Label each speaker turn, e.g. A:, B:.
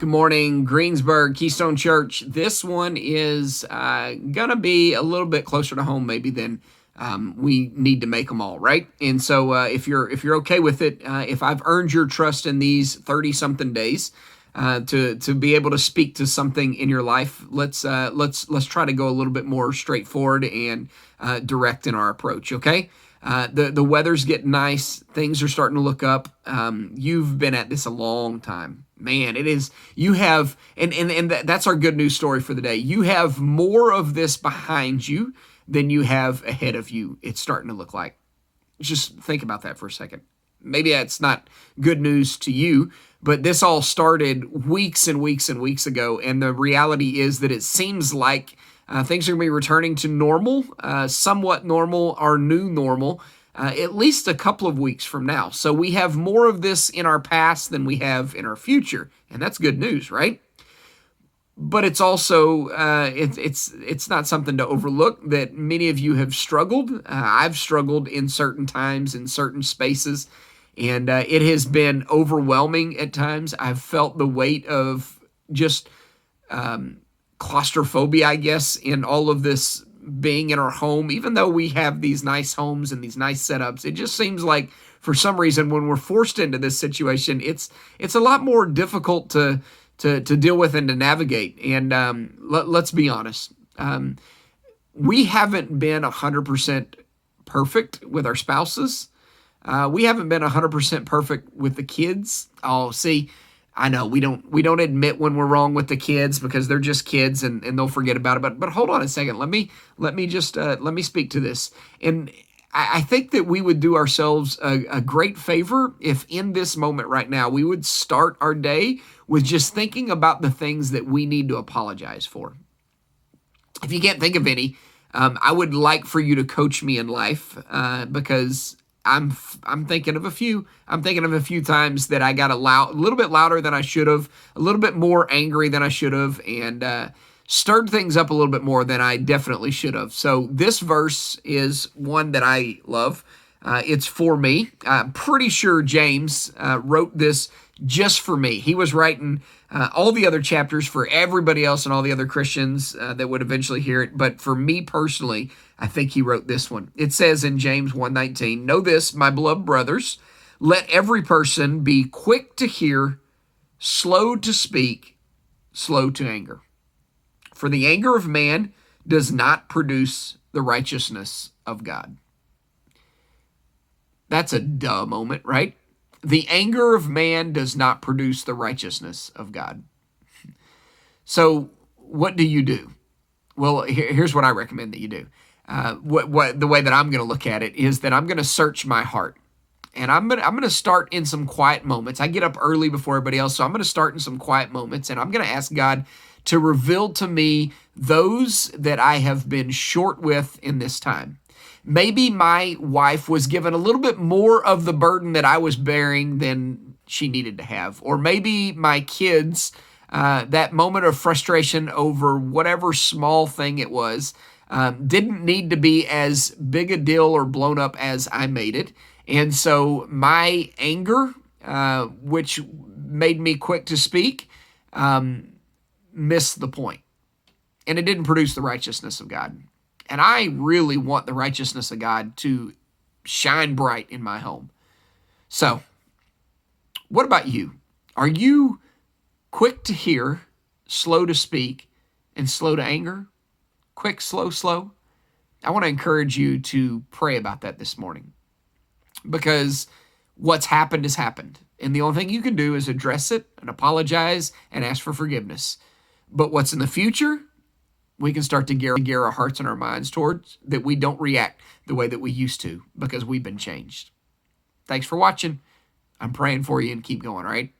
A: Good morning, Greensburg, Keystone Church. This one is going to be a little bit closer to home maybe than we need to make them all, right? And so if you're okay with it, if I've earned your trust in these 30-something days to be able to speak to something in your life, let's try to go a little bit more straightforward and direct in our approach, okay? The weather's getting nice. Things are starting to look up. You've been at this a long time. Man, it is. You have, and that's our good news story for the day. You have more of this behind you than you have ahead of you. It's starting to look like. Just think about that for a second. Maybe that's not good news to you, but this all started weeks and weeks and weeks ago. And the reality is that it seems like things are going to be returning to normal, somewhat normal, our new normal, at least a couple of weeks from now. So we have more of this in our past than we have in our future, and that's good news, right? But it's also it's not something to overlook that many of you have struggled. I've struggled in certain times, in certain spaces, and it has been overwhelming at times. I've felt the weight of just claustrophobia, I guess, in all of this being in our home. Even though we have these nice homes and these nice setups, it just seems like for some reason when we're forced into this situation, it's a lot more difficult to deal with and to navigate. And let's be honest, we haven't been 100% perfect with our spouses. We haven't been 100% perfect with the kids. Oh, see, I know we don't admit when we're wrong with the kids because they're just kids and they'll forget about it. But hold on a second. Let me speak to this. And I think that we would do ourselves a great favor if in this moment right now we would start our day with just thinking about the things that we need to apologize for. If you can't think of any, I would like for you to coach me in life because I'm thinking of a few. I'm thinking of a few times that I got a little bit louder than I should have, a little bit more angry than I should have, and stirred things up a little bit more than I definitely should have. So this verse is one that I love. It's for me. I'm pretty sure James wrote this just for me. He was writing all the other chapters for everybody else and all the other Christians that would eventually hear it. But for me personally, I think he wrote this one. It says in James 1:19, "Know this, my beloved brothers, let every person be quick to hear, slow to speak, slow to anger. For the anger of man does not produce the righteousness of God." That's a duh moment, right? The anger of man does not produce the righteousness of God. So what do you do? Well, here's what I recommend that you do. What the way that I'm going to look at it is that I'm going to search my heart. And I'm going to start in some quiet moments. I get up early before everybody else, so I'm going to start in some quiet moments, and I'm going to ask God to reveal to me those that I have been short with in this time. Maybe my wife was given a little bit more of the burden that I was bearing than she needed to have. Or maybe my kids, that moment of frustration over whatever small thing it was, didn't need to be as big a deal or blown up as I made it. And so my anger, which made me quick to speak, missed the point. And it didn't produce the righteousness of God. And I really want the righteousness of God to shine bright in my home. So, what about you? Are you quick to hear, slow to speak, and slow to anger? Quick, slow, slow? I want to encourage you to pray about that this morning. Because what's happened has happened. And the only thing you can do is address it and apologize and ask for forgiveness. But what's in the future, we can start to gear our hearts and our minds towards, that we don't react the way that we used to because we've been changed. Thanks for watching. I'm praying for you and keep going, all right?